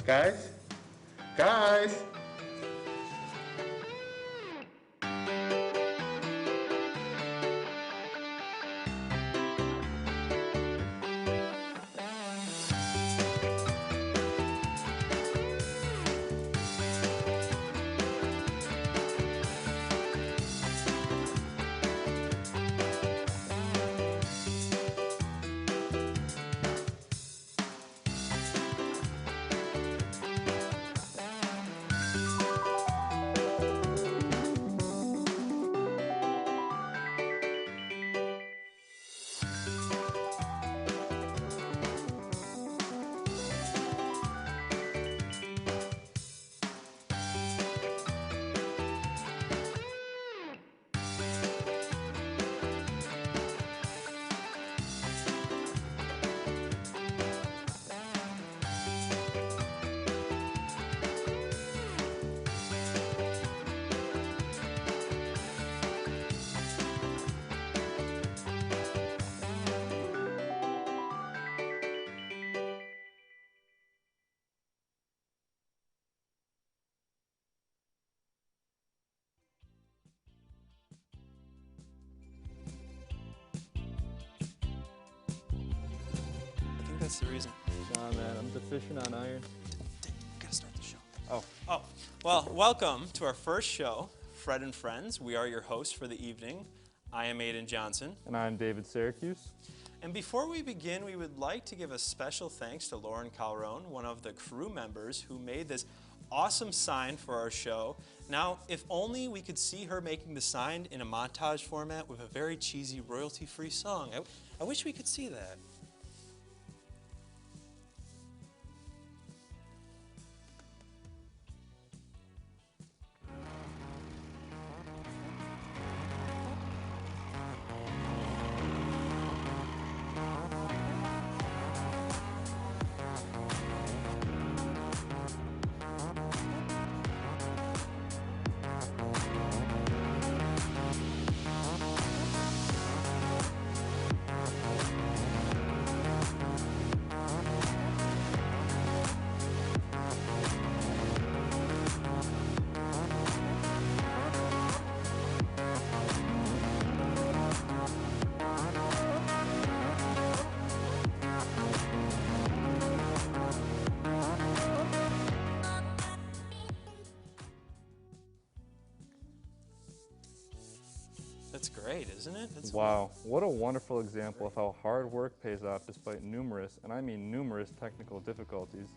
Guys? Guys? I think that's the reason. Nah, man, I'm deficient on iron. Gotta start the show. Oh. Well, welcome to our first show, Fred and Friends. We are your hosts for the evening. I am Aidan Johnson. And I'm David Syracuse. And before we begin, we would like to give a special thanks to Lauren Calrone, one of the crew members who made this awesome sign for our show. Now, if only we could see her making the sign in a montage format with a very cheesy royalty-free song. I wish we could see that. That's great, isn't it? That's Wow, what a wonderful example of how hard work pays off despite numerous, and I mean numerous, technical difficulties.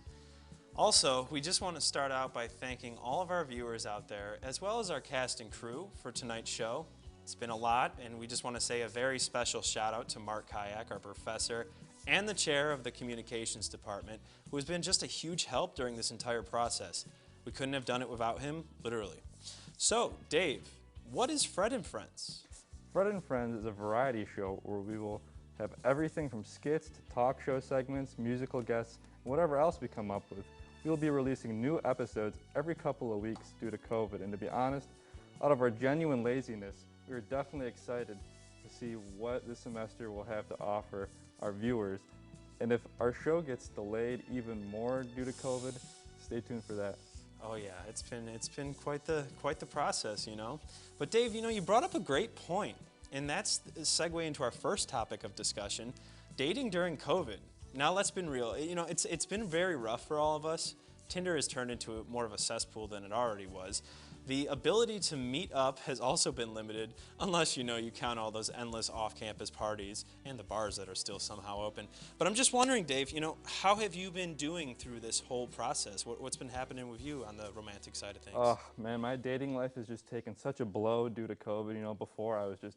Also, we just want to start out by thanking all of our viewers out there, as well as our cast and crew for tonight's show. It's been a lot, and we just want to say a very special shout out to Mark Kayak, our professor, and the chair of the communications department, who has been just a huge help during this entire process. We couldn't have done it without him, literally. So, Dave, what is Fred and Friends? Fred and Friends is a variety show where we will have everything from skits to talk show segments, musical guests, and whatever else we come up with. We will be releasing new episodes every couple of weeks due to COVID, and to be honest, out of our genuine laziness, we are definitely excited to see what this semester will have to offer our viewers. And if our show gets delayed even more due to COVID, stay tuned for that. Oh yeah, it's been quite the process, you know. But Dave, you know, you brought up a great point, and that's the segue into our first topic of discussion, dating during COVID. Now let's be real. You know, it's been very rough for all of us. Tinder has turned into more of a cesspool than it already was. The ability to meet up has also been limited, unless you count all those endless off-campus parties and the bars that are still somehow open. But I'm just wondering, Dave, you know, how have you been doing through this whole process? What's been happening with you on the romantic side of things? Oh man, my dating life has just taken such a blow due to COVID. You know, before I was just,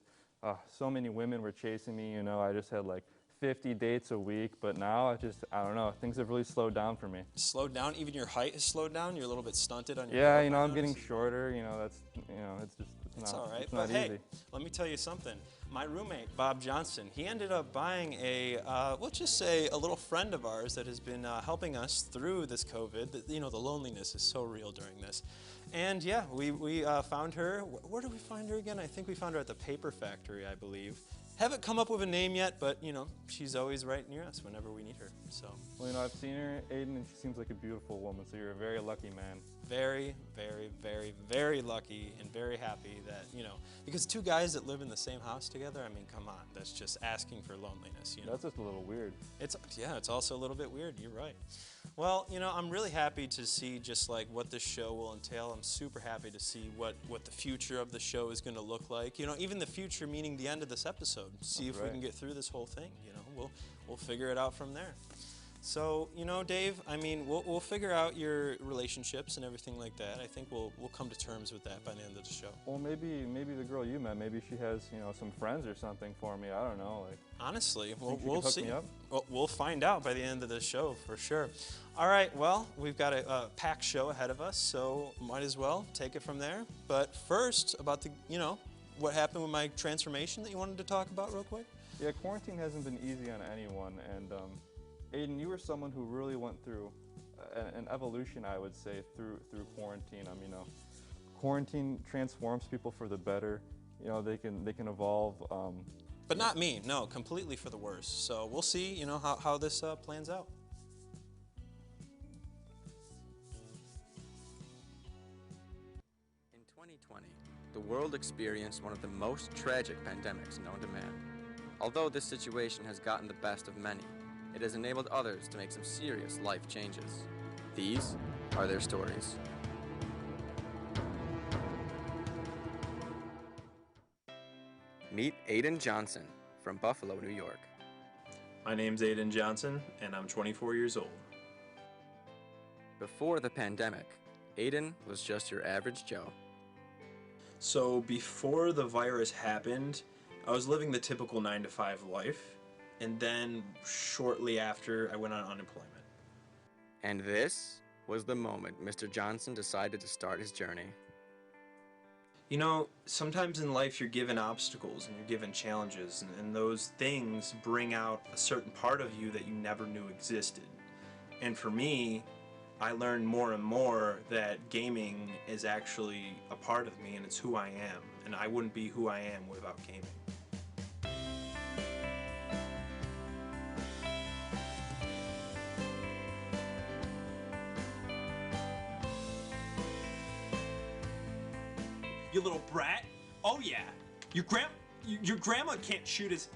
so many women were chasing me. You know, I just had like 50 dates a week, but now I don't know, things have really slowed down for me. Slowed down? Even your height has slowed down? You're a little bit stunted on your Yeah, height, you know, I I'm getting noticed? shorter, you know, it's All right, it's but not hey, easy. let me tell you something. My roommate, Bob Johnson, he ended up buying let's just say a little friend of ours that has been helping us through this COVID. You know, the loneliness is so real during this. And yeah, we found her. Where did we find her again? I think we found her at the paper factory, I believe. Haven't come up with a name yet, but you know, she's always right near us whenever we need her. So. Well, you know, I've seen her, Aidan, and she seems like a beautiful woman, so you're a very lucky man. Very, very, very, very lucky and very happy that, you know, because two guys that live in the same house together, I mean, come on, that's just asking for loneliness, you know. That's just a little weird. Yeah, it's also a little bit weird, you're right. Well, you know, I'm really happy to see just like what this show will entail. I'm super happy to see what the future of the show is going to look like. You know, even the future meaning the end of this episode. See if we can get through this whole thing, you know. We'll figure it out from there. So, you know, Dave, I mean, we'll figure out your relationships and everything like that. I think we'll come to terms with that by the end of the show. Well, maybe the girl you met, maybe she has, you know, some friends or something for me. I don't know. Like, honestly, we'll see. Me up? Well, we'll find out by the end of the show for sure. All right, well, we've got a packed show ahead of us, so might as well take it from there. But first, about the, you know, what happened with my transformation that you wanted to talk about real quick? Yeah, quarantine hasn't been easy on anyone, and Aidan, you were someone who really went through an evolution, I would say, through quarantine. I mean, you know, quarantine transforms people for the better. You know, they can evolve. But not me, no, completely for the worse. So we'll see, you know, how this plans out. In 2020, the world experienced one of the most tragic pandemics known to man. Although this situation has gotten the best of many, it has enabled others to make some serious life changes. These are their stories. Meet Aidan Johnson from Buffalo, New York. My name's Aidan Johnson, and I'm 24 years old. Before the pandemic, Aidan was just your average Joe. So before the virus happened, I was living the typical 9-to-5 life, and then shortly after, I went on unemployment. And this was the moment Mr. Johnson decided to start his journey. You know, sometimes in life you're given obstacles and you're given challenges, and those things bring out a certain part of you that you never knew existed. And for me, I learned more and more that gaming is actually a part of me and it's who I am, and I wouldn't be who I am without gaming. You little brat. Oh yeah. Your grandma can't shoot as...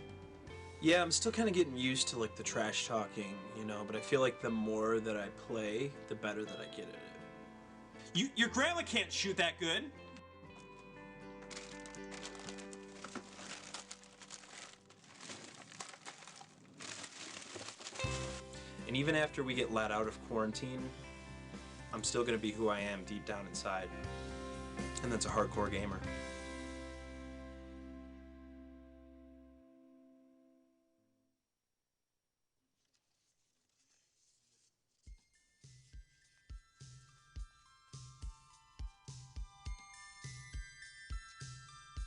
Yeah, I'm still kind of getting used to like the trash talking, you know, but I feel like the more that I play, the better that I get at it. Your grandma can't shoot that good. And even after we get let out of quarantine, I'm still gonna be who I am deep down inside. And that's a hardcore gamer.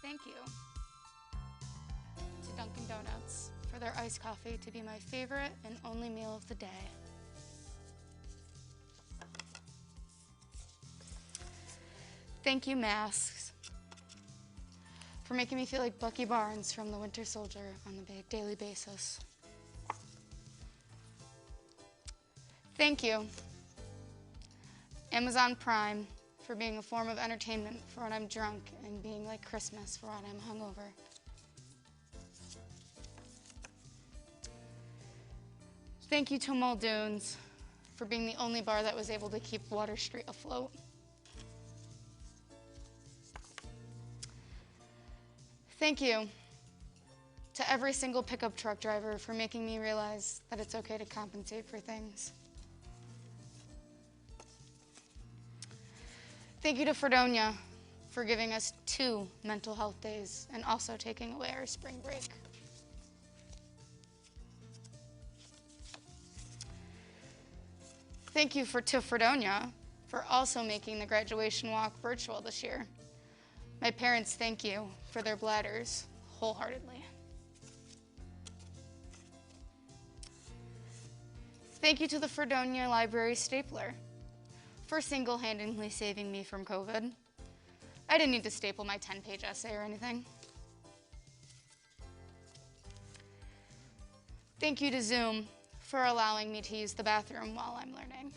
Thank you to Dunkin' Donuts for their iced coffee to be my favorite and only meal of the day. Thank you, masks, for making me feel like Bucky Barnes from The Winter Soldier on a daily basis. Thank you, Amazon Prime, for being a form of entertainment for when I'm drunk and being like Christmas for when I'm hungover. Thank you to Muldoon's for being the only bar that was able to keep Water Street afloat. Thank you to every single pickup truck driver for making me realize that it's okay to compensate for things. Thank you to Fredonia for giving us 2 mental health days and also taking away our spring break. Thank you to Fredonia for also making the graduation walk virtual this year. My parents thank you for their bladders wholeheartedly. Thank you to the Fredonia Library Stapler for single-handedly saving me from COVID. I didn't need to staple my 10-page essay or anything. Thank you to Zoom for allowing me to use the bathroom while I'm learning.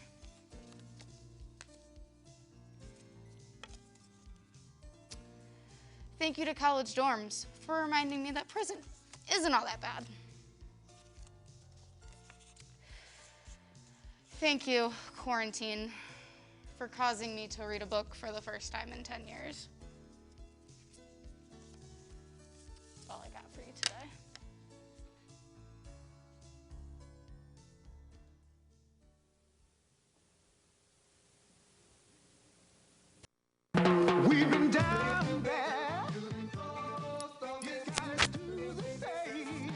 Thank you to college dorms for reminding me that prison isn't all that bad. Thank you, quarantine, for causing me to read a book for the first time in 10 years. That's all I got for you today. We've been down there. You gotta do the same.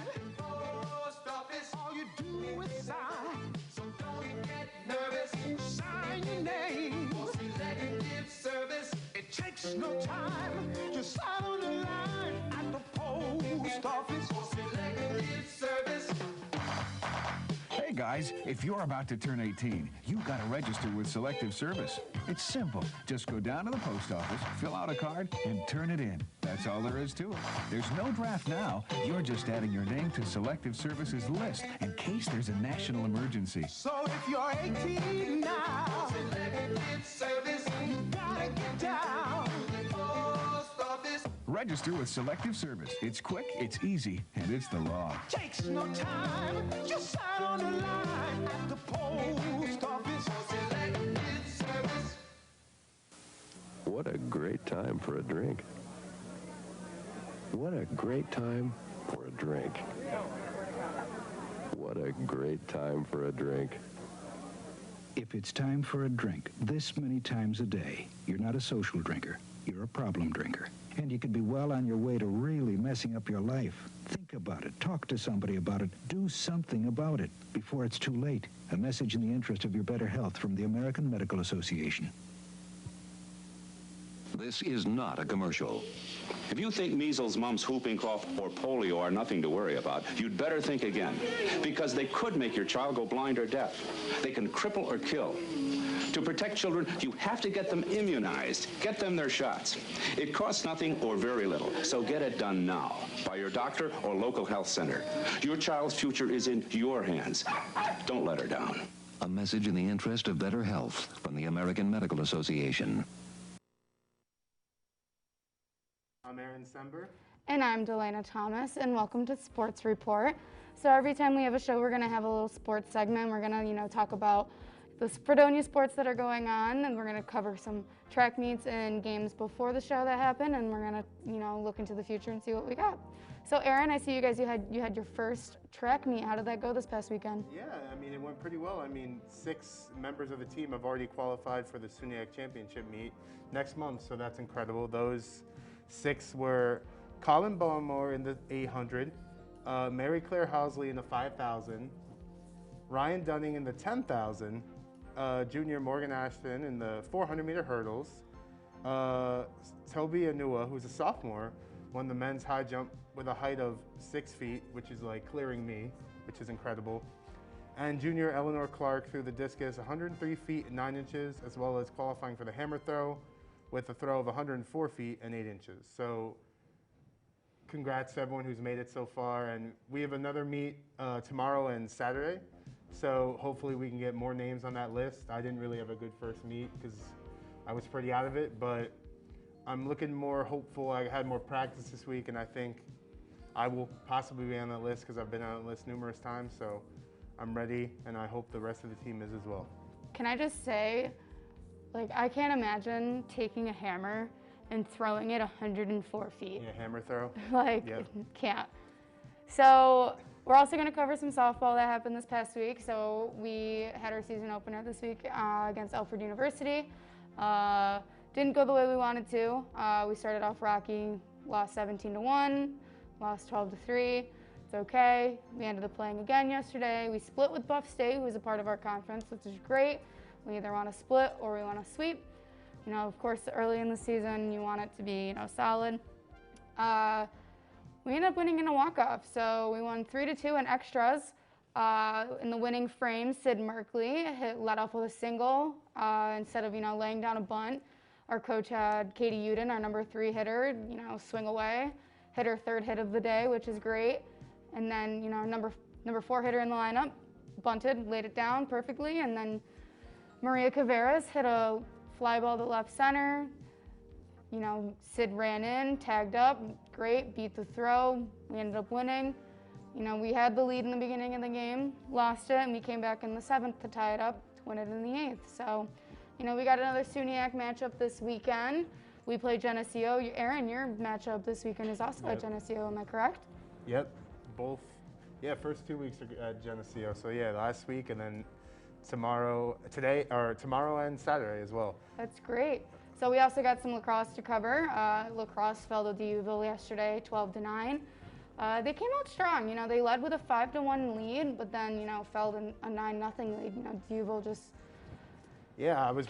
All you do is sigh. So don't get nervous. Sign your name. For selective service. It takes no time. Just sign on the line at the post office. For selective service. Hey guys, if you're about to turn 18, you've got to register with Selective Service. It's simple. Just go down to the post office, fill out a card, and turn it in. That's all there is to it. There's no draft now. You're just adding your name to Selective Service's list in case there's a national emergency. So if you're 18 now, Selective Service, you gotta get down to the post office. Register with Selective Service. It's quick, it's easy, and it's the law. Takes no time. Just sign on the line at the post office. Selective Service. What a great time for a drink. What a great time for a drink. What a great time for a drink. If it's time for a drink this many times a day, you're not a social drinker. You're a problem drinker. And you could be well on your way to really messing up your life. Think about it. Talk to somebody about it. Do something about it before it's too late. A message in the interest of your better health from the American Medical Association. This is not a commercial. If you think measles, mumps, whooping cough, or polio are nothing to worry about, you'd better think again, because they could make your child go blind or deaf. They can cripple or kill. To protect children, you have to get them immunized. Get them their shots. It costs nothing or very little, so get it done now by your doctor or local health center. Your child's future is in your hands. Don't let her down. A message in the interest of better health from the American Medical Association. I'm Aaron Sember. And I'm Delana Thomas, and welcome to Sports Report. So every time we have a show, we're going to have a little sports segment. We're going to, talk about the FREDONIA sports that are going on, and we're going to cover some track meets and games before the show that happened, and we're going to, look into the future and see what we got. So Aaron, I see you guys, you had your first track meet. How did that go this past weekend? Yeah, it went pretty well. 6 members of the team have already qualified for the SUNY Championship meet next month, so that's incredible. Those 6 were Colin Bowmore in the 800, Mary Claire Housley in the 5,000, Ryan Dunning in the 10,000, junior Morgan Ashton in the 400-meter hurdles, Toby Anua, who's a sophomore, won the men's high jump with a height of 6 feet, which is like clearing me, which is incredible. And junior Eleanor Clark threw the discus 103 feet and 9 inches, as well as qualifying for the hammer throw with a throw of 104 feet and 8 inches. So congrats to everyone who's made it so far. And we have another meet tomorrow and Saturday. So hopefully we can get more names on that list. I didn't really have a good first meet because I was pretty out of it, but I'm looking more hopeful. I had more practice this week, and I think I will possibly be on that list because I've been on that list numerous times. So I'm ready, and I hope the rest of the team is as well. Can I just say, I can't imagine taking a hammer and throwing it 104 feet. Yeah, hammer throw. Yep. Can't. So we're also going to cover some softball that happened this past week. So we had our season opener this week against Alfred University. Didn't go the way we wanted to. We started off rocky, lost 17-1, lost 12-3. It's okay. We ended up playing again yesterday. We split with Buff State, who was a part of our conference, which is great. We either want to split or we want to sweep. Of course, early in the season, you want it to be, solid. We ended up winning in a walk-off, so we won 3-2 in extras. In the winning frame, Sid Merkley led off with a single instead of, laying down a bunt. Our coach had Katie Uden, our number 3 hitter, swing away, hit her 3rd hit of the day, which is great. And then, number 4 hitter in the lineup, bunted, laid it down perfectly, and then Maria Caveras hit a fly ball to left center. You know, Sid ran in, tagged up, great, beat the throw. We ended up winning. You know, we had the lead in the beginning of the game, lost it, and we came back in the 7th to tie it up, to win it in the 8th. So, you know, we got another SUNYAC matchup this weekend. We play Geneseo. Aaron, your matchup this weekend is also at Geneseo, am I correct? Yep, both. Yeah, first 2 weeks are at Geneseo. So yeah, last week and then tomorrow and Saturday as well. That's great. So we also got some lacrosse to cover. Lacrosse fell to D'Youville yesterday, 12-9. They came out strong. You know, they led with a 5-1 lead, but then, you know, fell to a 9-0 lead. You know, D'Youville just I was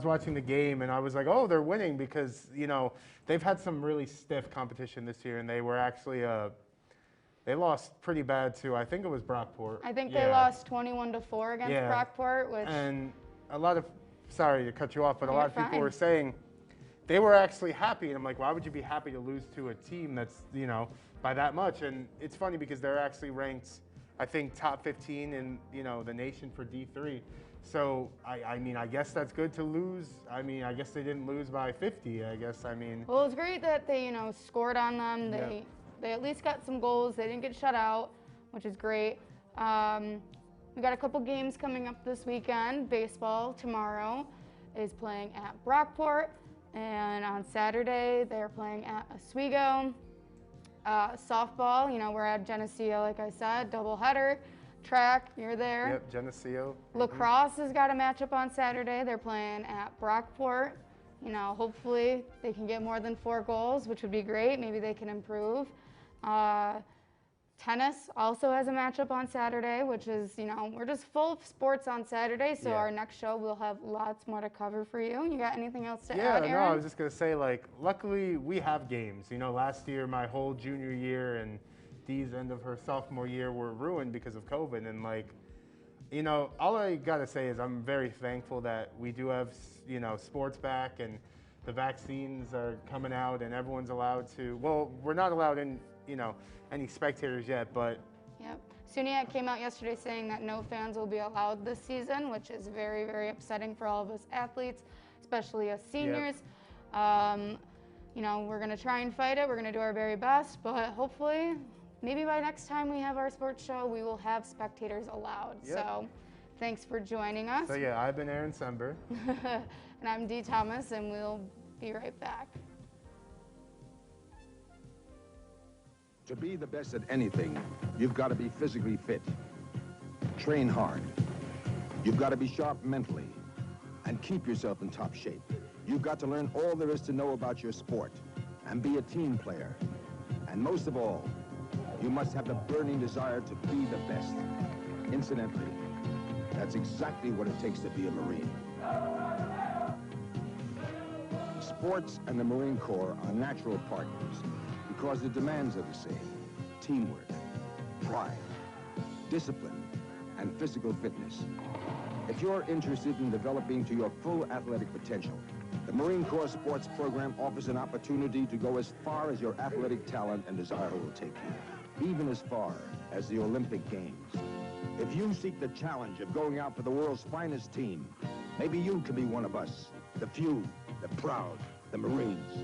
watching the game and I was like, oh, they're winning because, you know, they've had some really stiff competition this year and they were actually they lost pretty bad to, I think it was Brockport. I think they lost 21-4 against Brockport, which and a lot of, sorry to cut you off, but a lot of people were saying they were actually happy, and I'm like, why would you be happy to lose to a team that's, you know, by that much? And it's funny because they're actually ranked, I think, top 15 in, you know, the nation for D3. So, I mean, I guess that's good to lose. I mean, I guess they didn't lose by 50, I guess. I mean. Well, it's great that they, you know, scored on them. They at least got some goals. They didn't get shut out, which is great. We got a couple games coming up this weekend. Baseball tomorrow is playing at Brockport, and on Saturday they're playing at Oswego. Softball, you know, we're at Geneseo, like I said, doubleheader. Track, you're there. Yep, Geneseo. Lacrosse has got a matchup on Saturday. They're playing at Brockport. You know, hopefully they can get more than 4 goals, which would be great. Maybe they can improve. Tennis also has a matchup on Saturday, which is, you know, we're just full of sports on Saturday, so our next show we'll have lots more to cover for you. You got anything else to add, Aaron? No, I was just going to say, like, luckily we have games. You know, last year, my whole junior year and Dee's end of her sophomore year were ruined because of COVID. And, like, you know, all I got to say is I'm very thankful that we do have, you know, sports back and the vaccines are coming out and everyone's allowed to, well, we're not allowed in, you know, any spectators yet, but. Yep. SUNYAC came out yesterday saying that no fans will be allowed this season, which is very, very upsetting for all of us athletes, especially us seniors. You know, we're going to try and fight it. We're going to do our very best, but hopefully, maybe by next time we have our sports show, we will have spectators allowed. So thanks for joining us. So yeah, I've been Aaron Sember. And I'm Dee Thomas, and we'll be right back. To be the best at anything, you've got to be physically fit. Train hard. You've got to be sharp mentally and keep yourself in top shape. You've got to learn all there is to know about your sport and be a team player. And most of all, you must have the burning desire to be the best. Incidentally, that's exactly what it takes to be a Marine. Sports and the Marine Corps are natural partners because the demands are the same. Teamwork, pride, discipline, and physical fitness. If you're interested in developing to your full athletic potential, the Marine Corps Sports Program offers an opportunity to go as far as your athletic talent and desire will take you, even as far as the Olympic Games. If you seek the challenge of going out for the world's finest team, maybe you can be one of us, the few, the proud, the Marines.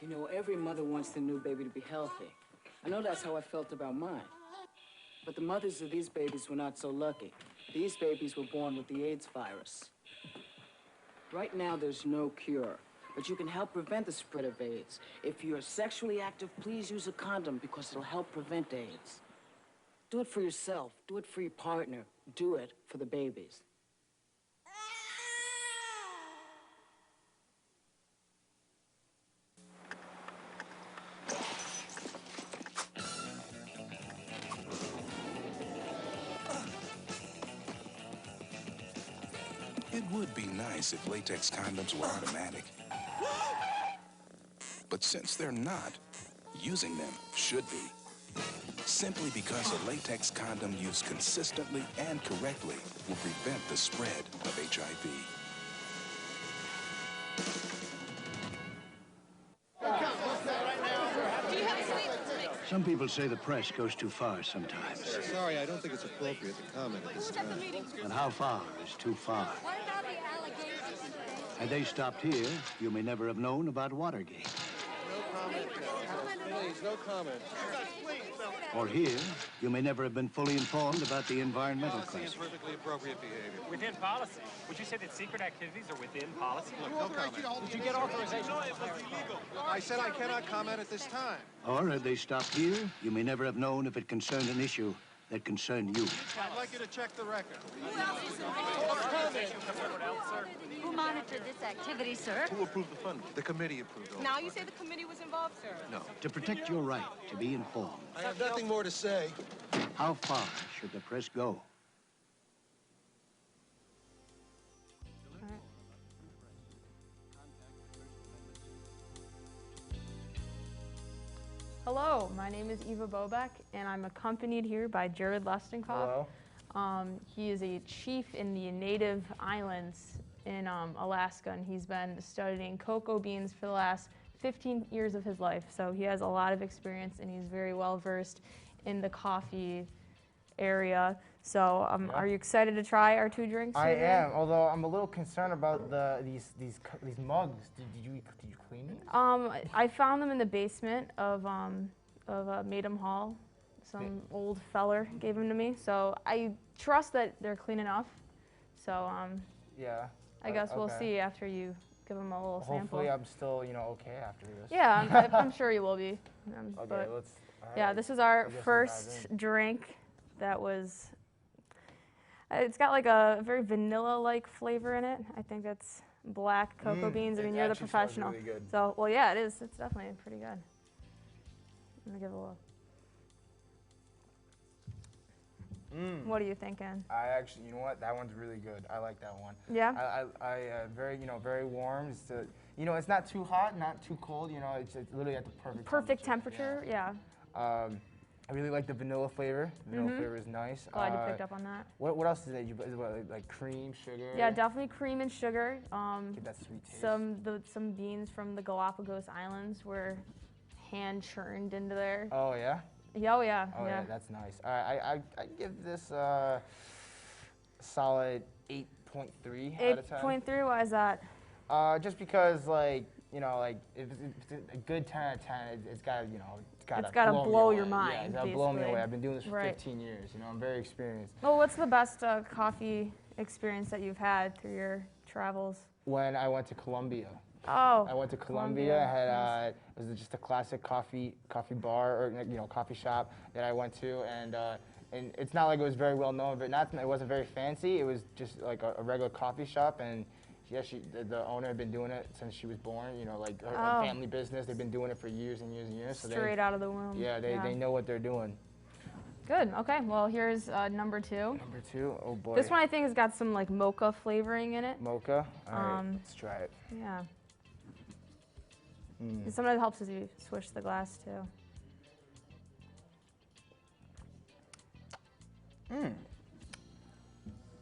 You know, every mother wants their new baby to be healthy. I know that's how I felt about mine. But the mothers of these babies were not so lucky. These babies were born with the AIDS virus. Right now, there's no cure, but you can help prevent the spread of AIDS. If you're sexually active, please use a condom because it'll help prevent AIDS. Do it for yourself. Do it for your partner. Do it for the babies. It would be nice if latex condoms were automatic. But since they're not, using them should be. Simply because a latex condom used consistently and correctly will prevent the spread of HIV. Do you have Some people say the press goes too far sometimes. Sorry, I don't think it's appropriate to comment at this time. And how far is too far? Had they stopped here, you may never have known about Watergate. No comment. Please, no comment. Or here, you may never have been fully informed about the environmental crisis. Perfectly appropriate behavior. Within policy. Would you say that secret activities are within policy? Look, no comment. Did you get authorization? No, it was illegal. I said I cannot comment at this time. Or had they stopped here, you may never have known if it concerned an issue that concerned you. I'd like you to check the record. Who monitored this activity, sir? Who approved the funding? The committee approved it. Now you say the committee was involved, sir? No. To protect your right to be informed. I have nothing more to say. How far should the press go? Hello, my name is Eva Bobek, and I'm accompanied here by Jared Lestenkopf. Hello. He is a chief in the Native Islands in Alaska, and he's been studying cocoa beans for the last 15 years of his life. So he has a lot of experience, and he's very well versed in the coffee area. So are you excited to try our two drinks I today? am, although I'm a little concerned about these mugs. Did you clean these? I found them in the basement of Madam Hall. Some old feller gave them to me, so I trust that they're clean enough. So yeah. I guess we'll okay. see after you give them a little sample. Hopefully I'm still, okay after this. Yeah, I'm sure you will be. Okay, but let's. yeah, this is our first drink that was. It's got like a very vanilla-like flavor in it. I think it's black cocoa beans. I mean, you're the professional. Really good. So, well, yeah, it is. It's definitely pretty good. I'm gonna give it a look. What are you thinking? I actually, you know what? That one's really good. I like that one. Yeah. I very, very warm. It's it's not too hot, not too cold. It's literally at the perfect temperature. Yeah. I really like the vanilla flavor. The vanilla flavor is nice. Glad you picked up on that. What else is it? Is it like cream, sugar? Yeah, definitely cream and sugar. Get that sweet taste. Some beans from the Galapagos Islands were hand churned into there. Oh yeah. Yeah, oh yeah. Oh yeah, that's nice. I give this a solid 8.3 out of 10. 8.3. Why is that? Just because if it's a good 10 out of 10, it's got it's got to blow your mind. Yeah, it's got to blow me away. I've been doing this for 15 years. I'm very experienced. Well, what's the best coffee experience that you've had through your travels? When I went to Colombia. Oh. I went to Colombia. It was just a classic coffee bar or coffee shop that I went to, and it's not like it was very well known, but it wasn't very fancy. It was just like a regular coffee shop, and yeah, the owner had been doing it since she was born. Like her family business. They've been doing it for years and years and years. Straight out of the womb. Yeah, they know what they're doing. Good. Okay. Well, here's number 2. Number 2. Oh boy. This one I think has got some like mocha flavoring in it. Mocha. All right. Let's try it. Yeah. Sometimes it helps as you swish the glass too.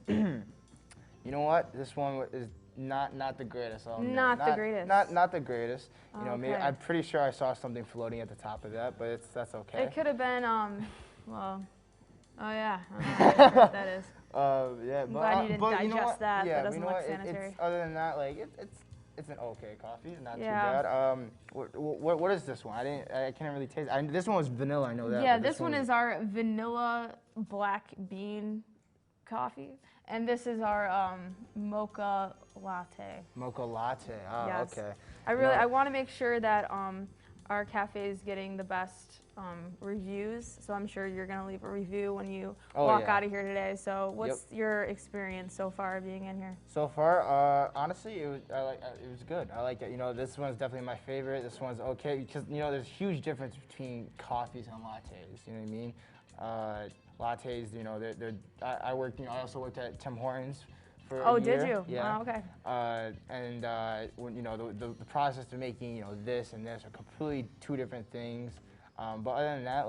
You know what? This one is not the greatest. Not the greatest. Not the greatest. Okay. I'm pretty sure I saw something floating at the top of that, but that's okay. It could have been well. Oh yeah. I'm not sure what that is. Yeah. I'm glad you didn't digest you know what? that. Yeah, That doesn't look sanitary. Other than that, it's an okay coffee. Not too bad. What is this one? I can't really taste. This one was vanilla. I know that. Yeah, this one is our vanilla black bean coffee, and this is our mocha latte. Mocha latte. Oh, yes. Okay. I want to make sure that our cafe is getting the best reviews, so I'm sure you're going to leave a review when you walk out of here today. So what's your experience so far being in here? So far, honestly, it was good. I like it. This one's definitely my favorite. This one's okay because there's a huge difference between coffees and lattes. You know what I mean? Lattes, I also worked at Tim Hortons for a year. Did you? Yeah. Oh, okay. And when the process of making this and this are completely two different things. But other than that,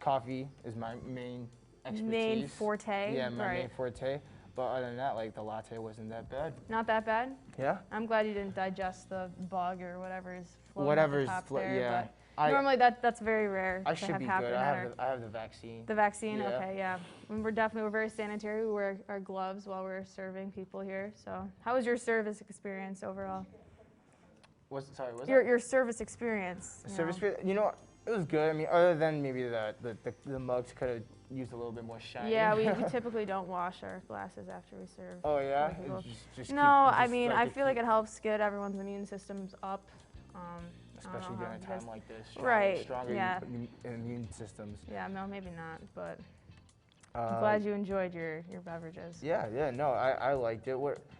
coffee is my main expertise. Main forte. Yeah, my main forte. But other than that, the latte wasn't that bad. Not that bad? Yeah. I'm glad you didn't digest the bug or whatever's floating at the top there. Yeah. Normally that's very rare I to should have be happen. good. I have the vaccine. The vaccine, Yeah. okay, yeah. And we're very sanitary. We wear our gloves while we're serving people here. So, how was your service experience overall? Sorry, what's Your service experience. Service experience, you know, it was good. I mean, other than maybe the mugs could have used a little bit more shine. Yeah, we typically don't wash our glasses after we serve. Oh yeah. No, I mean I feel like it helps get everyone's immune systems up. Especially during a time like this. Stronger immune systems. Yeah, no, maybe not, but I'm glad you enjoyed your beverages. Yeah, no, I liked it.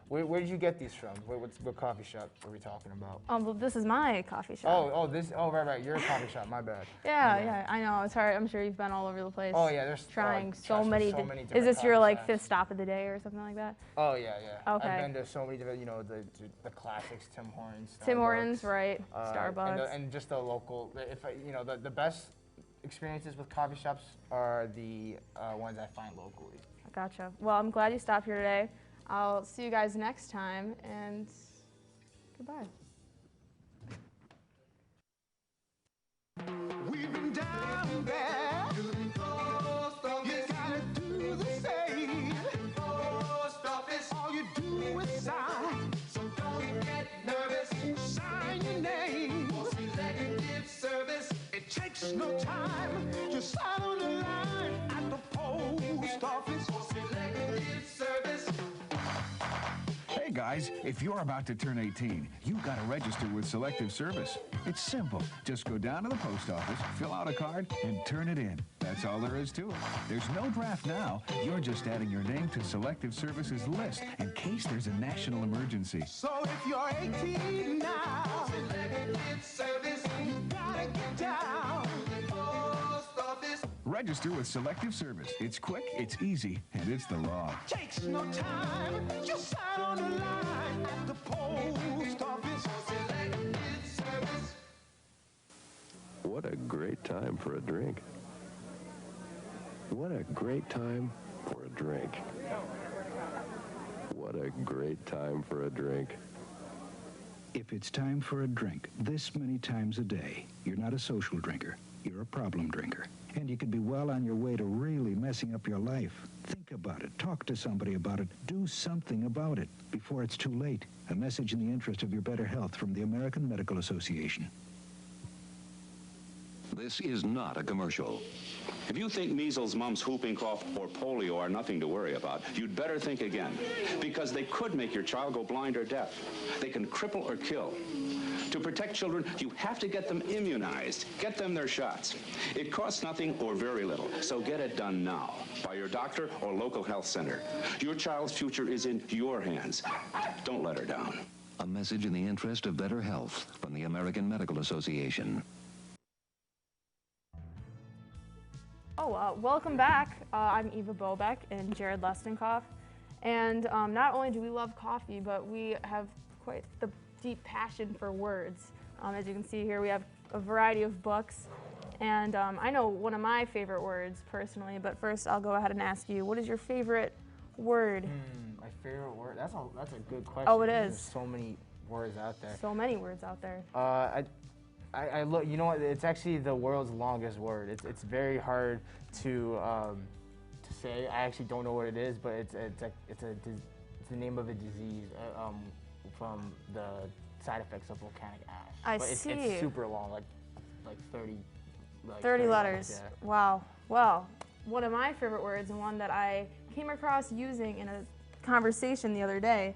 Where did you get these from? What coffee shop are we talking about? Well, this is my coffee shop. Right, your coffee shop, my bad. Yeah, I know, it's hard. I'm sure you've been all over the place. Oh yeah, there's trying so many different Is this your coffee like fifth stop of the day or something like that? Oh yeah. Okay. I've been to so many different, you know, the classics, Tim Hortons, Starbucks. Tim Hortons, right? Starbucks. And just the local, the best experiences with coffee shops are the ones I find locally. Gotcha. Well, I'm glad you stopped here today. I'll see you guys next time, and goodbye. We've been down there. You gotta do the same. Post office, all you do is sign. So don't get nervous. Sign your name. For selective service, it takes no time. Just sign on the line at the post office. For selective service. Hey guys, if you're about to turn 18, you gotta register with Selective Service. It's simple. Just go down to the post office, fill out a card, and turn it in. That's all there is to it. There's no draft now. You're just adding your name to Selective Service's list in case there's a national emergency. So if you're 18 now, Selective Service, you gotta get down to the post office. Register with Selective Service. It's quick, it's easy, and it's the law. Takes no time. Just sign on the line at the post office. Selective Service. What a great time for a drink. What a great time for a drink. What a great time for a drink. If it's time for a drink this many times a day, you're not a social drinker. You're a problem drinker. And you could be well on your way to really messing up your life. Think about it. Talk to somebody about it. Do something about it before it's too late. A message in the interest of your better health from the American Medical Association. This is not a commercial. If you think measles, mumps, whooping cough, or polio are nothing to worry about, you'd better think again, because they could make your child go blind or deaf. They can cripple or kill. To protect children, you have to get them immunized. Get them their shots. It costs nothing or very little, so get it done now by your doctor or local health center. Your child's future is in your hands. Don't let her down. A message in the interest of better health from the American Medical Association. Welcome back. I'm Eva Bobeck and Jared Lestenkoff. And not only do we love coffee, but we have quite the deep passion for words. As you can see here, we have a variety of books. And I know one of my favorite words personally, but first I'll go ahead and ask you, what is your favorite word? My favorite word? That's a good question. Oh, it is. There's so many words out there. So many words out there. I look. You know what? It's actually the world's longest word. It's very hard to say. I actually don't know what it is, but it's the name of a disease from the side effects of volcanic ash. I but see. It's super long, like 30. 30 letters. Yeah. Wow. Well, one of my favorite words, and one that I came across using in a conversation the other day.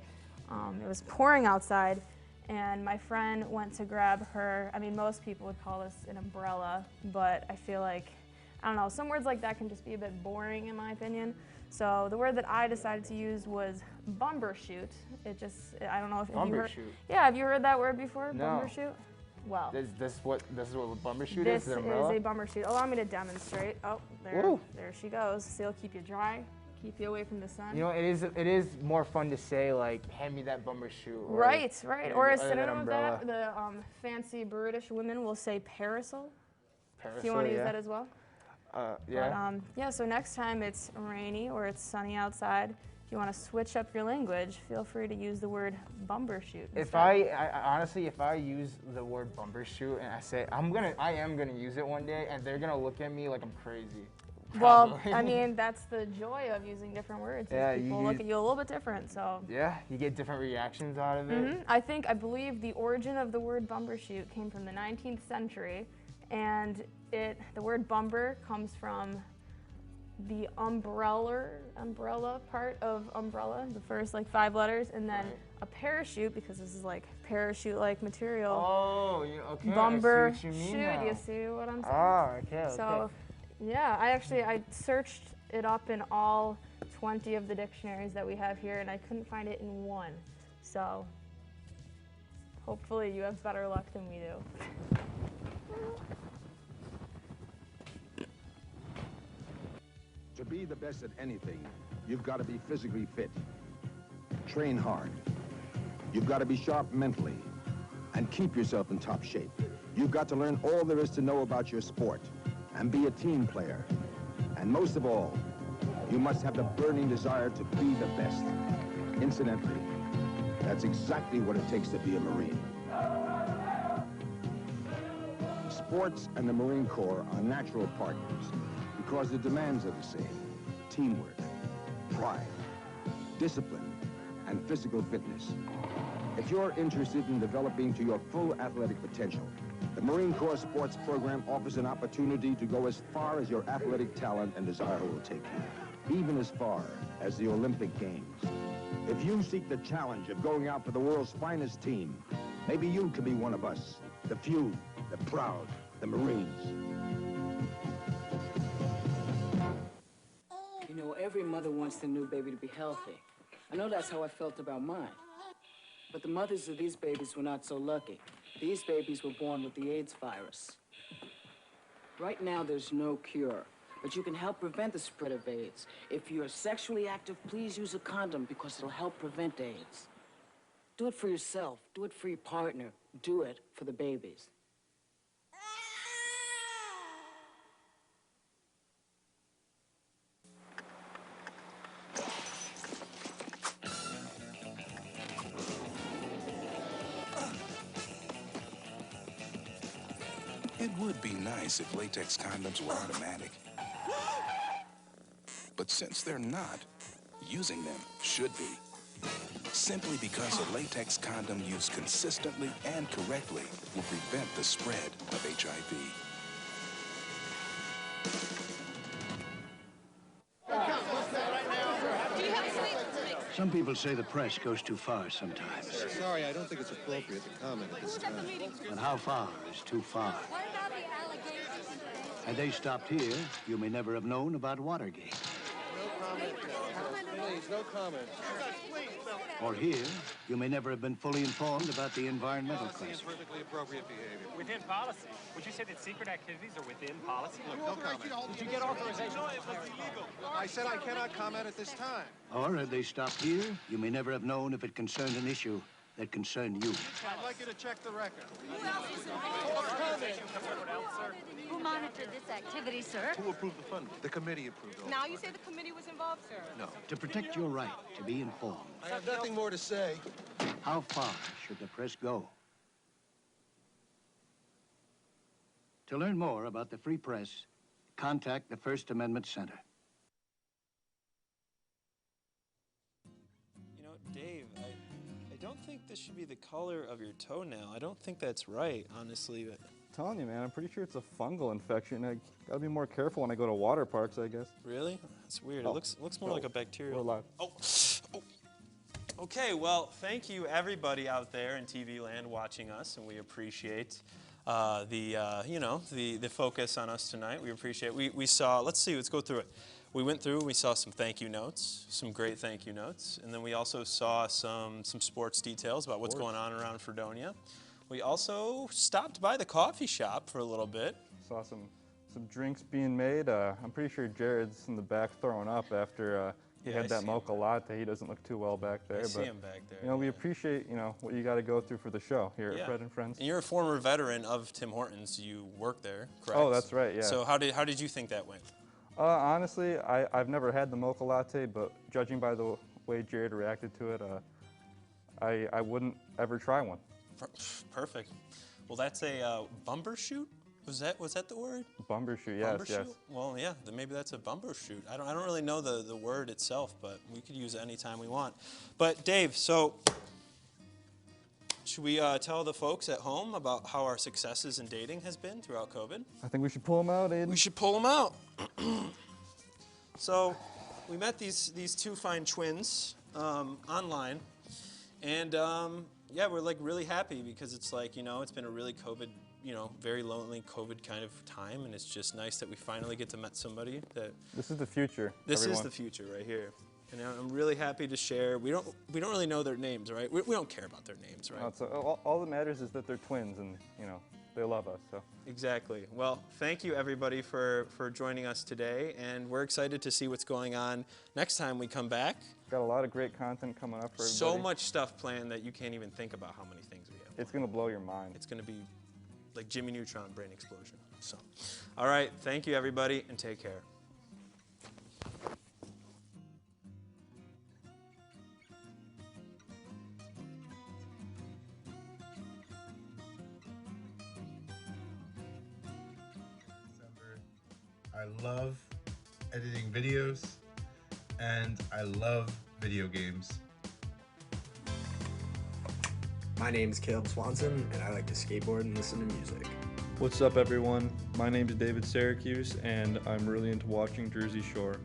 It was pouring outside, and my friend went to grab her. I mean, most people would call this an umbrella, but I feel like, I don't know, some words like that can just be a bit boring in my opinion. So the word that I decided to use was bumbershoot. I don't know if you heard. Yeah, have you heard that word before? No. Bumbershoot? Well. This is what bumbershoot This is? is a bumbershoot. Allow me to demonstrate. Oh, there she goes. So it'll keep you dry, keep you away from the sun. You know, it is more fun to say, like, hand me that bumbershoot. Right. Or a synonym of that, the fancy British women will say parasol. Parasol, Do you want to use that as well? Yeah. But, so next time it's rainy or it's sunny outside if you want to switch up your language, feel free to use the word bumbershoot. If I honestly, if I use the word bumbershoot and I say I am gonna use it one day, and they're gonna look at me like I'm crazy. Well, Probably. I mean, that's the joy of using different words. Yeah, People look at you a little bit different, so. Yeah, you get different reactions out of it. I believe the origin of the word bumbershoot came from the 19th century, and the word bumber comes from the umbrella part of umbrella, the first like 5 letters, and then a parachute, because this is like parachute-like material. Oh, okay. Bumber I see what you mean shoot. now. You see what I'm saying? Oh, okay. So, yeah, I searched it up in all 20 of the dictionaries that we have here, and I couldn't find it in one. So, hopefully you have better luck than we do. To be the best at anything, you've got to be physically fit. Train hard. You've got to be sharp mentally and keep yourself in top shape. You've got to learn all there is to know about your sport and be a team player. And most of all, you must have the burning desire to be the best. Incidentally, that's exactly what it takes to be a Marine. Sports and the Marine Corps are natural partners because the demands are the same. Teamwork, pride, discipline, and physical fitness. If you're interested in developing to your full athletic potential, the Marine Corps Sports Program offers an opportunity to go as far as your athletic talent and desire will take you, even as far as the Olympic Games. If you seek the challenge of going out for the world's finest team, maybe you could be one of us, the few, the proud, the Marines. You know, every mother wants their new baby to be healthy. I know that's how I felt about mine. But the mothers of these babies were not so lucky. These babies were born with the AIDS virus. Right now, there's no cure, but you can help prevent the spread of AIDS. If you're sexually active, please use a condom because it'll help prevent AIDS. Do it for yourself. Do it for your partner. Do it for the babies. It would be nice if latex condoms were automatic. But since they're not, using them should be. Simply because a latex condom used consistently and correctly will prevent the spread of HIV. Some people say the press goes too far sometimes. Sorry, I don't think it's appropriate to comment at this time. But how far is too far? Had they stopped here, you may never have known about Watergate. No comment. Please, no comment. Or here, you may never have been fully informed about the environmental crisis. Perfectly appropriate behavior. Within policy. Would you say that secret activities are within policy? Look, no comment. Did you get authorization? No, it was illegal. I said I cannot comment at this time. Or had they stopped here, you may never have known if it concerned an issue that concerned you. I'd like you to check the record. Who monitored this activity, sir? Who approved the funding? The committee approved it. Now you say the committee was involved, sir? No. To protect your right to be informed, I have nothing more to say. how far should the press go? To learn more about the free press, contact the First Amendment Center. You know, Dave, I don't think this should be the color of your toenail. I don't think that's right, honestly. But I'm telling you, man, I'm pretty sure it's a fungal infection. I gotta be more careful when I go to water parks, I guess. really? That's weird. Oh. It looks more like a bacterial. We're live. Oh. Okay, well, thank you everybody out there in TV land watching us, and we appreciate the focus on us tonight. We appreciate. We saw. Let's go through it. We went through. We saw some thank you notes, some great thank you notes, and then we also saw some sports details about what's going on around Fredonia. We also stopped by the coffee shop for a little bit. Saw some drinks being made. I'm pretty sure Jared's in the back throwing up after he had that mocha latte. He doesn't look too well back there. I see him back there. You know, we appreciate what you got to go through for the show here at Fred and Friends. And you're a former veteran of Tim Hortons. You work there, correct? Oh, that's right. Yeah. So how did you think that went? Honestly, I've never had the mocha latte, but judging by the way Jared reacted to it, I wouldn't ever try one. Perfect. Well, that's a bumbershoot. Was that the word? Bumbershoot, yes, Bumbershoot? yes. Well, yeah, then maybe that's a bumbershoot. I don't really know the word itself, but we could use it anytime we want. But Dave, so should we tell the folks at home about how our successes in dating has been throughout COVID? I think we should pull them out, Aidan. We should pull them out. So we met these two fine twins online, and yeah, we're like really happy because it's like, you know, it's been a really COVID, you know, very lonely COVID kind of time, and it's just nice that we finally get to meet somebody that. This is the future. This everyone. is the future right here, and I'm really happy to share. We don't really know their names, right? We don't care about their names, right? No, so all that matters is that they're twins, and you know they love us. So. Exactly. Well, thank you everybody for joining us today, and we're excited to see what's going on next time we come back. Got a lot of great content coming up for everybody. So much stuff planned that you can't even think about how many things we have. It's gonna blow your mind. It's gonna be like Jimmy Neutron brain explosion. So, all right, thank you everybody, and take care. I love editing videos, and I love video games. My name is Caleb Swanson, and I like to skateboard and listen to music. What's up, everyone? My name is David Syracuse, and I'm really into watching Jersey Shore.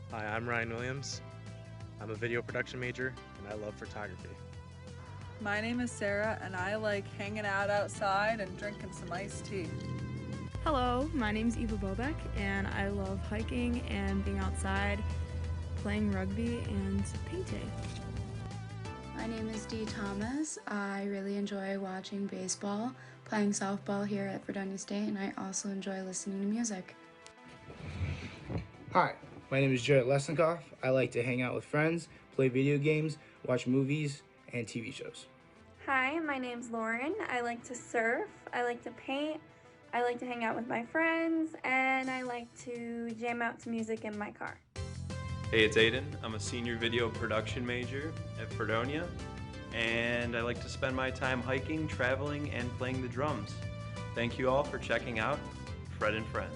Hi, I'm Ryan Williams. I'm a video production major, and I love photography. My name is Sarah, and I like hanging out outside and drinking some iced tea. Hello, my name's Eva Bobek, and I love hiking and being outside, playing rugby, and painting. My name is Dee Thomas. I really enjoy watching baseball, playing softball here at FREDONIA State, and I also enjoy listening to music. Hi, my name is Jarrett Lesnikoff. I like to hang out with friends, play video games, watch movies, and TV shows. Hi, my name's Lauren. I like to surf, I like to paint, I like to hang out with my friends, and I like to jam out to music in my car. Hey, it's Aidan. I'm a senior video production major at FREDONIA, and I like to spend my time hiking, traveling, and playing the drums. Thank you all for checking out Fred and Friends.